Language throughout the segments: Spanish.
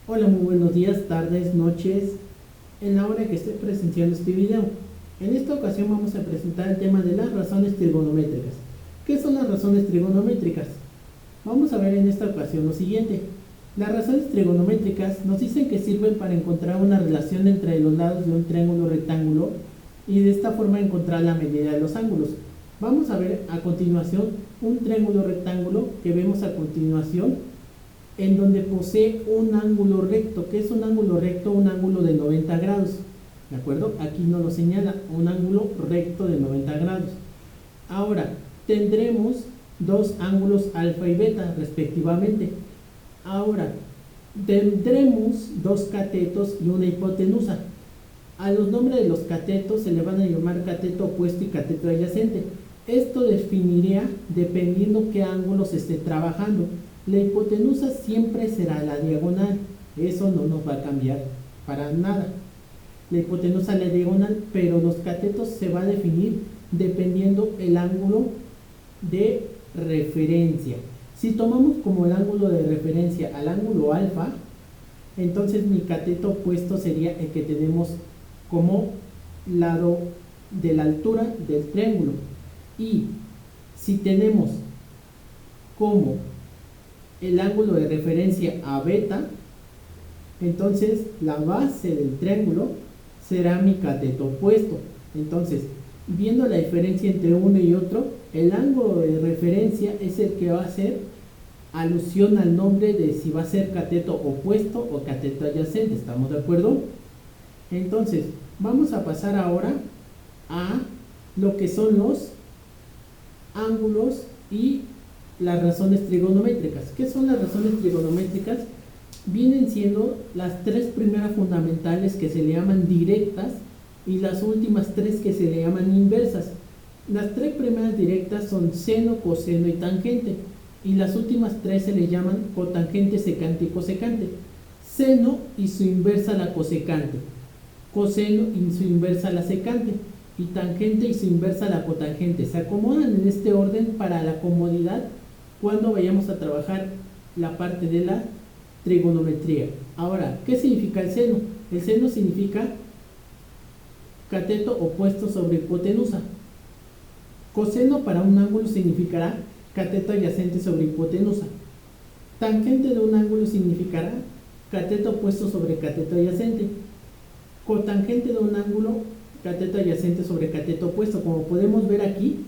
Hola, muy buenos días, tardes, noches, en la hora que esté presenciando este video. En esta ocasión vamos a presentar el tema de las razones trigonométricas. ¿Qué son las razones trigonométricas? Vamos a ver en esta ocasión lo siguiente. Las razones trigonométricas nos dicen que sirven para encontrar una relación entre los lados de un triángulo rectángulo y de esta forma encontrar la medida de los ángulos. Vamos a ver a continuación un triángulo rectángulo que vemos a continuación en donde posee un ángulo recto. ¿Qué es un ángulo recto? Un ángulo de 90 grados. ¿De acuerdo? Aquí nos lo señala, un ángulo recto de 90 grados. Ahora, tendremos dos ángulos alfa y beta respectivamente. Ahora, tendremos dos catetos y una hipotenusa. A los nombres de los catetos se le van a llamar cateto opuesto y cateto adyacente. Esto definiría dependiendo qué ángulo se esté trabajando. La hipotenusa siempre será la diagonal, eso no nos va a cambiar para nada. La hipotenusa es la diagonal, pero los catetos se va a definir dependiendo el ángulo de referencia. Si tomamos como el ángulo de referencia al ángulo alfa, entonces mi cateto opuesto sería el que tenemos como lado de la altura del triángulo. Y si tenemos como el ángulo de referencia a beta, entonces la base del triángulo será mi cateto opuesto. Entonces, viendo la diferencia entre uno y otro, el ángulo de referencia es el que va a hacer alusión al nombre de si va a ser cateto opuesto o cateto adyacente. ¿Estamos de acuerdo? Entonces, vamos a pasar ahora a lo que son los ángulos y las razones trigonométricas. ¿Qué son las razones trigonométricas? Vienen siendo las tres primeras fundamentales que se le llaman directas y las últimas tres que se le llaman inversas. Las tres primeras directas son seno, coseno y tangente, y las últimas tres se le llaman cotangente, secante y cosecante. Seno y su inversa la cosecante, coseno y su inversa la secante, y tangente y su inversa la cotangente. Se acomodan en este orden para la comodidad cuando vayamos a trabajar la parte de la trigonometría. Ahora, ¿qué significa el seno? El seno significa cateto opuesto sobre hipotenusa. Coseno para un ángulo significará cateto adyacente sobre hipotenusa. Tangente de un ángulo significará cateto opuesto sobre cateto adyacente. Cotangente de un ángulo, cateto adyacente sobre cateto opuesto. Como podemos ver aquí,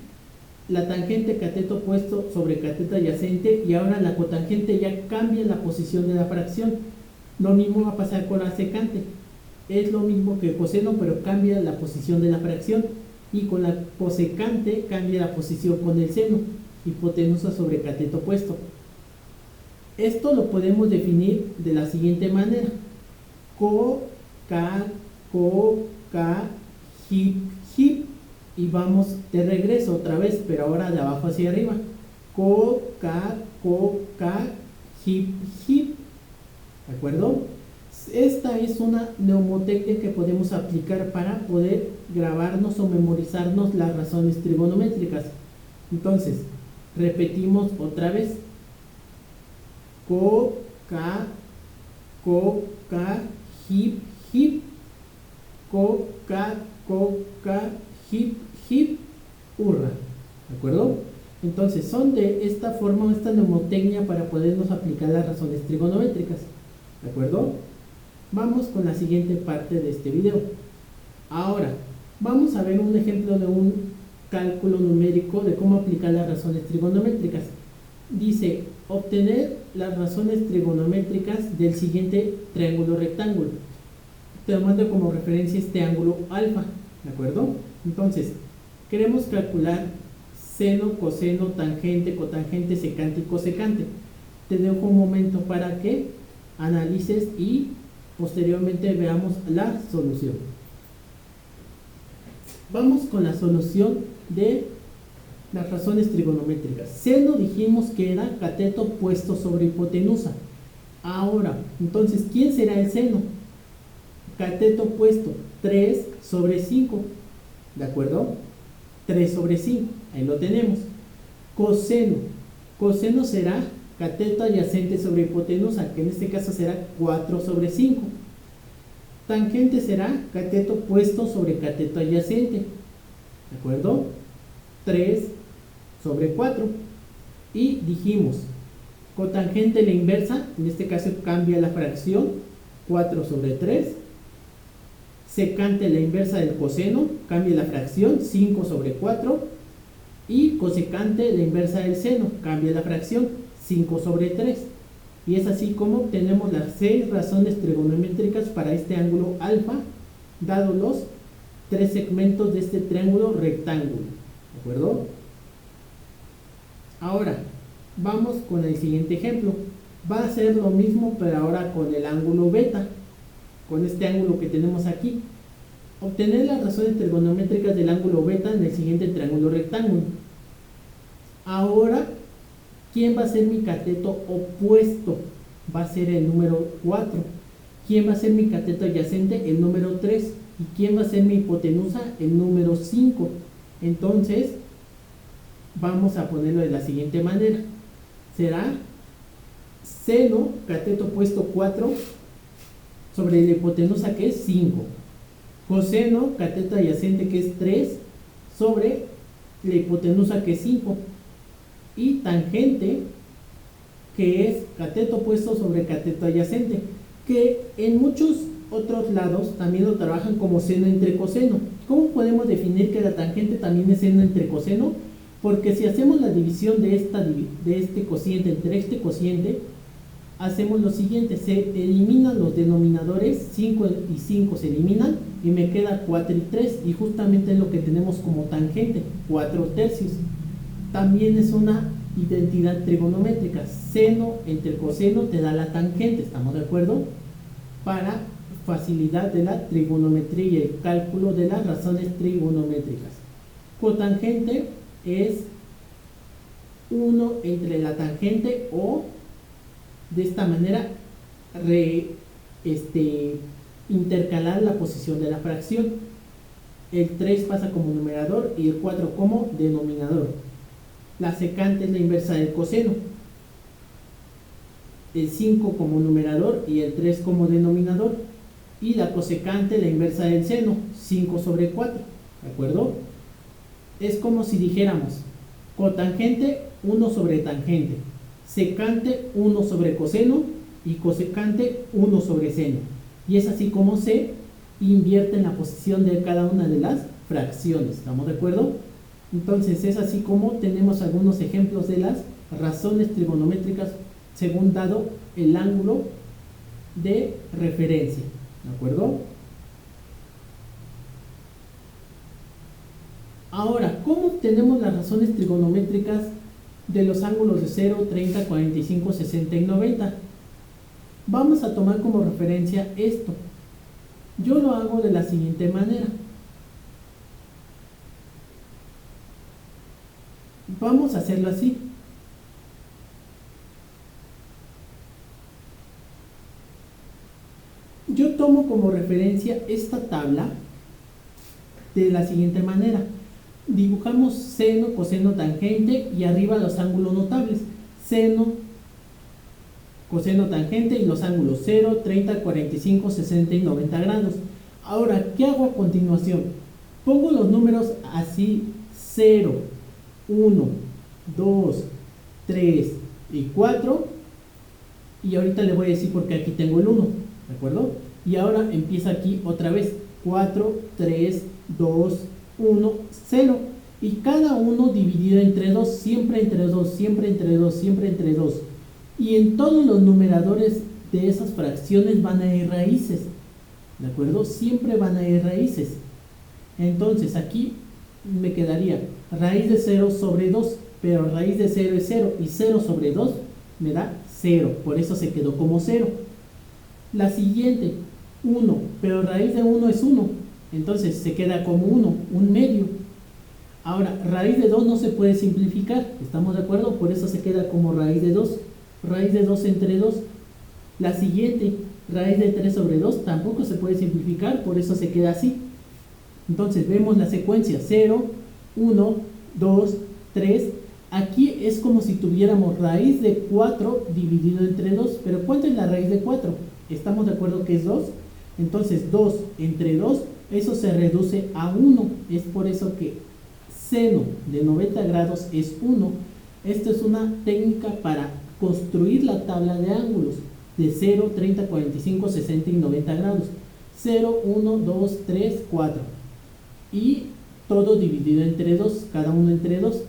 la tangente cateto opuesto sobre cateto adyacente, y ahora la cotangente ya cambia la posición de la fracción. Lo mismo va a pasar con la secante. Es lo mismo que coseno, pero cambia la posición de la fracción. Y con la cosecante cambia la posición con el seno, hipotenusa sobre cateto opuesto. Esto lo podemos definir de la siguiente manera: co, ca, hip, hip. Y vamos de regreso otra vez, pero ahora de abajo hacia arriba. Co, ca, hip, hip. ¿De acuerdo? Esta es una mnemotecnia que podemos aplicar para poder grabarnos o memorizarnos las razones trigonométricas. Entonces, repetimos otra vez. Co, ca, hip, hip. Co, ca, hip, hip, hurra. ¿De acuerdo? Entonces, son de esta forma, esta mnemotecnia para podernos aplicar las razones trigonométricas. ¿De acuerdo? Vamos con la siguiente parte de este video. Ahora, vamos a ver un ejemplo de un cálculo numérico de cómo aplicar las razones trigonométricas. Dice, obtener las razones trigonométricas del siguiente triángulo rectángulo, tomando como referencia este ángulo alfa. ¿De acuerdo? Entonces, queremos calcular seno, coseno, tangente, cotangente, secante y cosecante. Te dejo un momento para que analices y posteriormente veamos la solución. Vamos con la solución de las razones trigonométricas. Seno dijimos que era cateto opuesto sobre hipotenusa. Ahora, entonces, ¿quién será el seno? Cateto opuesto, 3 sobre 5. ¿De acuerdo? 3 sobre 5. Ahí lo tenemos. Coseno. Coseno será cateto adyacente sobre hipotenusa, que en este caso será 4 sobre 5. Tangente será cateto opuesto sobre cateto adyacente, ¿de acuerdo? 3 sobre 4. Y dijimos, cotangente la inversa, en este caso cambia la fracción, 4 sobre 3. Secante la inversa del coseno, cambia la fracción, 5 sobre 4. Y cosecante la inversa del seno, cambia la fracción, 5 sobre 3. Y es así como obtenemos las 6 razones trigonométricas para este ángulo alfa, dado los 3 segmentos de este triángulo rectángulo, ¿de acuerdo? Ahora, vamos con el siguiente ejemplo. Va a ser lo mismo, pero ahora con el ángulo beta, con este ángulo que tenemos aquí. Obtener las razones trigonométricas del ángulo beta en el siguiente triángulo rectángulo. Ahora, ¿quién va a ser mi cateto opuesto? Va a ser el número 4. ¿Quién va a ser mi cateto adyacente? El número 3. ¿Y quién va a ser mi hipotenusa? El número 5. Entonces, vamos a ponerlo de la siguiente manera. Será seno, cateto opuesto 4, sobre la hipotenusa que es 5. Coseno, cateto adyacente que es 3, sobre la hipotenusa que es 5. Y tangente, que es cateto opuesto sobre cateto adyacente, que en muchos otros lados también lo trabajan como seno entre coseno. ¿Cómo podemos definir que la tangente también es seno entre coseno? Porque si hacemos la división de este cociente entre este cociente, hacemos lo siguiente: se eliminan los denominadores, 5 y 5 se eliminan y me queda 4 y 3, y justamente es lo que tenemos como tangente, 4 tercios. También es una identidad trigonométrica, seno entre coseno te da la tangente, ¿estamos de acuerdo? Para facilidad de la trigonometría y el cálculo de las razones trigonométricas. Cotangente es 1 entre la tangente, o de esta manera intercalar la posición de la fracción. El 3 pasa como numerador y el 4 como denominador. La secante es la inversa del coseno. El 5 como numerador y el 3 como denominador. Y la cosecante la inversa del seno, 5 sobre 4. ¿De acuerdo? Es como si dijéramos cotangente 1 sobre tangente, secante 1 sobre coseno y cosecante 1 sobre seno. Y es así como se invierte en la posición de cada una de las fracciones. ¿Estamos de acuerdo? Entonces es así como tenemos algunos ejemplos de las razones trigonométricas según dado el ángulo de referencia. ¿De acuerdo? Ahora, ¿cómo obtenemos las razones trigonométricas de los ángulos de 0, 30, 45, 60 y 90? Vamos a tomar como referencia esto. Yo lo hago de la siguiente manera. Vamos a hacerlo así. Yo tomo como referencia esta tabla de la siguiente manera. Dibujamos seno, coseno, tangente y arriba los ángulos notables. Seno, coseno, tangente y los ángulos 0, 30, 45, 60 y 90 grados. Ahora, ¿qué hago a continuación? Pongo los números así: 0, 1, 2, 3 y 4. Y ahorita le voy a decir porque aquí tengo el 1, ¿de acuerdo? Y ahora empieza aquí otra vez: 4, 3, 2, 1, 0. Y cada uno dividido entre 2, siempre entre 2, siempre entre 2, siempre entre 2. Y en todos los numeradores de esas fracciones van a ir raíces, ¿de acuerdo? Siempre van a ir raíces. Entonces aquí me quedaría raíz de 0 sobre 2, pero raíz de 0 es 0, y 0 sobre 2 me da 0, por eso se quedó como 0. La siguiente, 1, pero raíz de 1 es 1, entonces se queda como 1, un medio. Ahora, raíz de 2 no se puede simplificar, ¿estamos de acuerdo? Por eso se queda como raíz de 2, raíz de 2 entre 2. La siguiente, raíz de 3 sobre 2, tampoco se puede simplificar, por eso se queda así. Entonces vemos la secuencia: 0, 1, 2, 3. Aquí es como si tuviéramos raíz de 4 dividido entre 2. Pero ¿cuánto es la raíz de 4? ¿Estamos de acuerdo que es 2? Entonces 2 entre 2, eso se reduce a 1. Es por eso que seno de 90 grados es 1. Esto es una técnica para construir la tabla de ángulos de 0, 30, 45, 60 y 90 grados. 0, 1, 2, 3, 4. Y todo dividido entre 2, cada uno entre 2.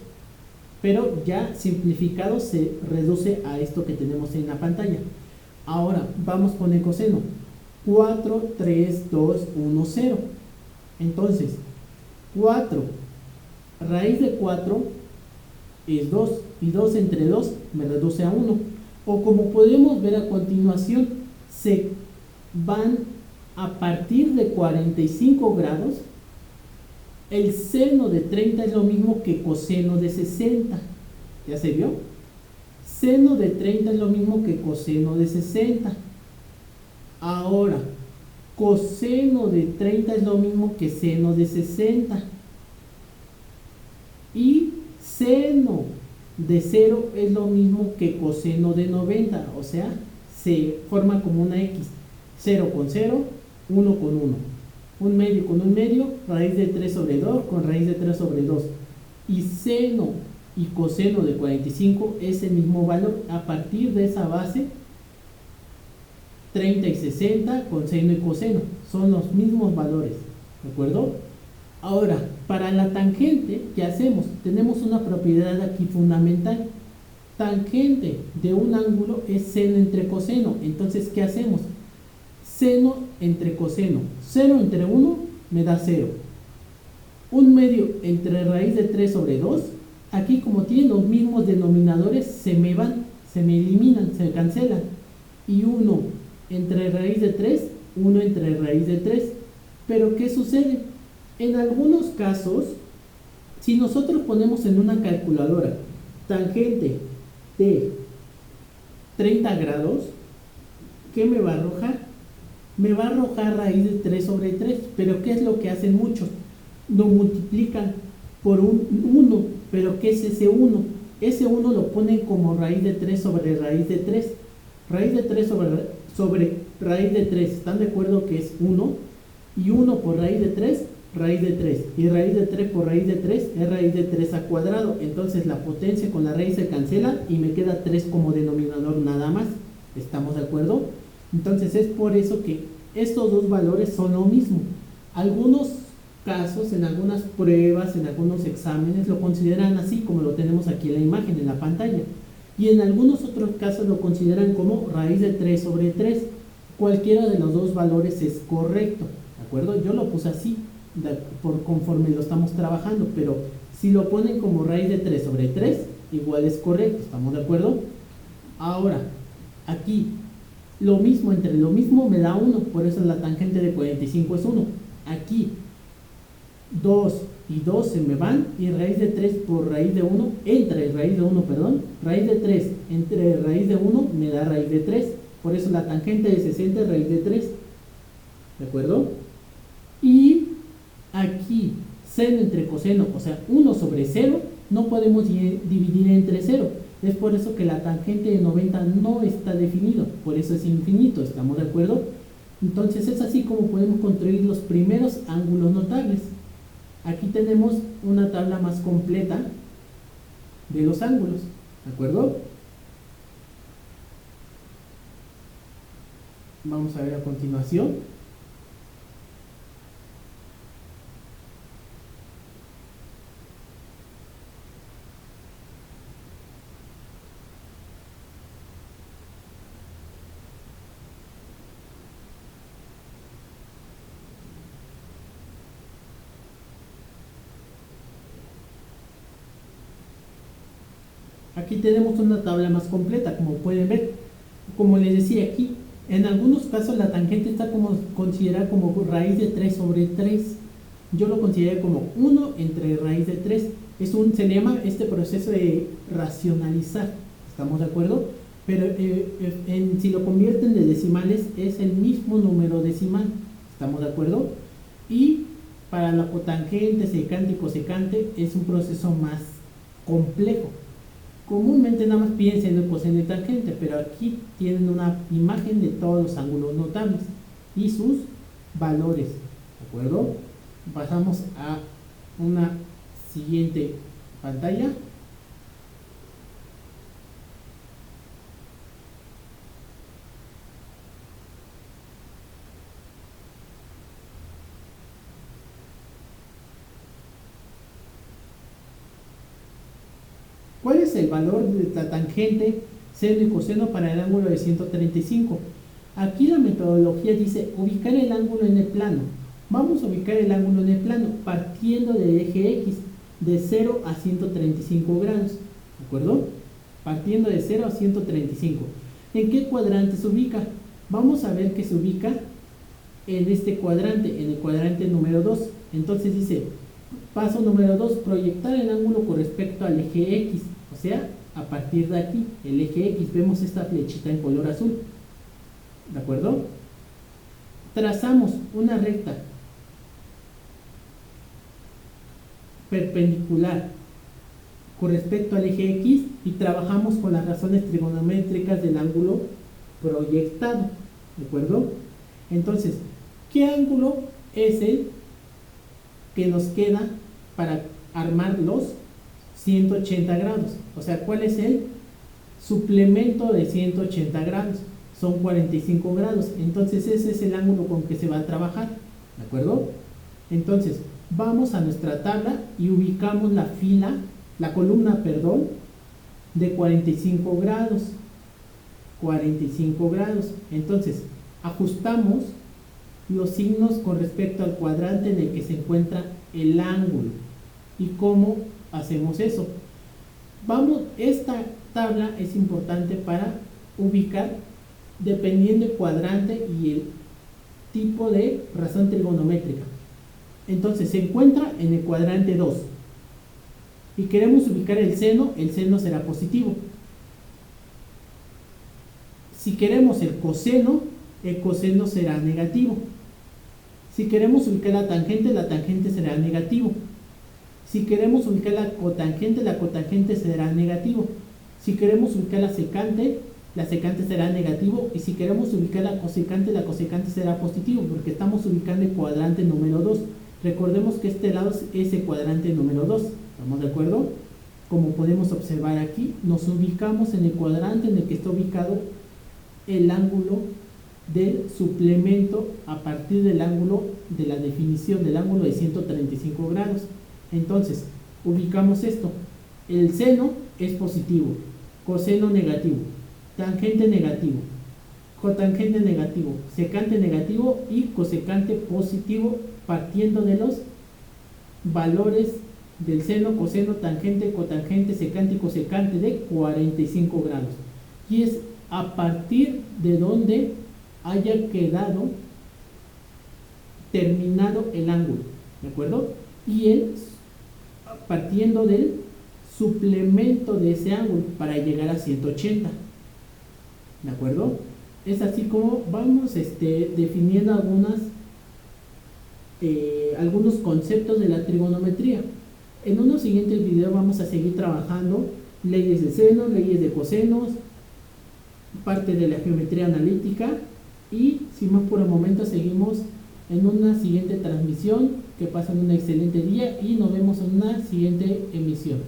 Pero ya simplificado se reduce a esto que tenemos en la pantalla. Ahora vamos con el coseno. 4, 3, 2, 1, 0. Entonces, 4 raíz de 4 es 2. Y 2 entre 2 me reduce a 1. O como podemos ver a continuación, se van a partir de 45 grados. El seno de 30 es lo mismo que coseno de 60. ¿Ya se vio? Seno de 30 es lo mismo que coseno de 60. Ahora, coseno de 30 es lo mismo que seno de 60. Y seno de 0 es lo mismo que coseno de 90. O sea, se forma como una X. 0 con 0, 1 con 1. Un medio con un medio, raíz de 3 sobre 2 con raíz de 3 sobre 2. Y seno y coseno de 45 es el mismo valor. A partir de esa base, 30 y 60 con seno y coseno son los mismos valores, ¿de acuerdo? Ahora, para la tangente, ¿qué hacemos? Tenemos una propiedad aquí fundamental. Tangente de un ángulo es seno entre coseno. Entonces, ¿qué hacemos? Seno entre coseno. 0 entre 1 me da 0. Un medio entre raíz de 3 sobre 2. Aquí, como tienen los mismos denominadores, se me van, se me eliminan, se cancelan. Y 1 entre raíz de 3, 1 entre raíz de 3. Pero ¿qué sucede? En algunos casos, si nosotros ponemos en una calculadora tangente de 30 grados, ¿qué me va a arrojar? Me va a arrojar raíz de 3 sobre 3, pero ¿qué es lo que hacen muchos? Lo multiplican por un 1, pero ¿qué es ese 1? Ese 1 lo ponen como raíz de 3 sobre raíz de 3. Raíz de 3 sobre raíz de 3, ¿están de acuerdo que es 1? Y 1 por raíz de 3, raíz de 3. Y raíz de 3 por raíz de 3 es raíz de 3 al cuadrado. Entonces la potencia con la raíz se cancela y me queda 3 como denominador nada más. ¿Estamos de acuerdo? Entonces es por eso que estos dos valores son lo mismo. Algunos casos, en algunas pruebas, en algunos exámenes, lo consideran así como lo tenemos aquí en la imagen, en la pantalla. Y en algunos otros casos lo consideran como raíz de 3 sobre 3. Cualquiera de los dos valores es correcto, ¿de acuerdo? Yo lo puse así, por conforme lo estamos trabajando, pero si lo ponen como raíz de 3 sobre 3, igual es correcto, ¿estamos de acuerdo? Ahora, aquí, lo mismo entre lo mismo me da 1, por eso la tangente de 45 es 1. Aquí, 2 y 2 se me van, y raíz de 3 por raíz de 1, entre raíz de 1, perdón, raíz de 3 entre raíz de 1 me da raíz de 3, por eso la tangente de 60 es raíz de 3, ¿de acuerdo? Y aquí, seno entre coseno, o sea, 1 sobre 0, no podemos dividir entre 0, es por eso que la tangente de 90 no está definido, por eso es infinito, ¿estamos de acuerdo? Entonces es así como podemos construir los primeros ángulos notables. Aquí tenemos una tabla más completa de los ángulos, ¿de acuerdo? Vamos a ver a continuación. Aquí tenemos una tabla más completa, como pueden ver. Como les decía aquí, en algunos casos la tangente está considerada como raíz de 3 sobre 3. Yo lo considero como 1 entre raíz de 3. Se le llama este proceso de racionalizar. ¿Estamos de acuerdo? Pero si lo convierten de decimales, es el mismo número decimal. ¿Estamos de acuerdo? Y para la cotangente, secante y cosecante es un proceso más complejo. Comúnmente nada más piensen en el coseno y tangente, pero aquí tienen una imagen de todos los ángulos notables y sus valores, ¿de acuerdo? Pasamos a una siguiente pantalla. ¿Cuál es el valor de la tangente, seno y coseno para el ángulo de 135? Aquí la metodología dice ubicar el ángulo en el plano. Vamos a ubicar el ángulo en el plano partiendo del eje X de 0 a 135 grados. ¿De acuerdo? Partiendo de 0 a 135. ¿En qué cuadrante se ubica? Vamos a ver que se ubica en este cuadrante, en el cuadrante número 2. Entonces dice, paso número 2, proyectar el ángulo con respecto al eje X. O sea, a partir de aquí, el eje X, vemos esta flechita en color azul. ¿De acuerdo? Trazamos una recta perpendicular con respecto al eje X y trabajamos con las razones trigonométricas del ángulo proyectado. ¿De acuerdo? Entonces, ¿qué ángulo es el que nos queda para armar los 180 grados? O sea, ¿cuál es el suplemento de 180 grados? Son 45 grados. Entonces, ese es el ángulo con que se va a trabajar. ¿De acuerdo? Entonces, vamos a nuestra tabla y ubicamos la columna, de 45 grados. 45 grados. Entonces, ajustamos los signos con respecto al cuadrante en el que se encuentra el ángulo. ¿Y cómo hacemos eso? Esta tabla es importante para ubicar dependiendo del cuadrante y el tipo de razón trigonométrica. Entonces se encuentra en el cuadrante 2 y queremos ubicar el seno será positivo. Si queremos el coseno será negativo. Si queremos ubicar la tangente será negativo. Si queremos ubicar la cotangente será negativo. Si queremos ubicar la secante será negativo. Y si queremos ubicar la cosecante será positivo, porque estamos ubicando el cuadrante número 2. Recordemos que este lado es el cuadrante número 2. ¿Estamos de acuerdo? Como podemos observar aquí, nos ubicamos en el cuadrante en el que está ubicado el ángulo del suplemento a partir del ángulo de la definición del ángulo de 135 grados. Entonces, ubicamos esto. El seno es positivo, coseno negativo, tangente negativo, cotangente negativo, secante negativo y cosecante positivo, partiendo de los valores del seno, coseno, tangente, cotangente, secante y cosecante de 45 grados. Y es a partir de donde haya quedado terminado el ángulo, ¿de acuerdo? Y partiendo del suplemento de ese ángulo para llegar a 180, ¿de acuerdo? Es así como vamos definiendo algunos conceptos de la trigonometría. En unos siguientes videos vamos a seguir trabajando leyes de seno, leyes de cosenos, parte de la geometría analítica, y sin más por el momento seguimos en una siguiente transmisión. Que pasen un excelente día y nos vemos en una siguiente emisión.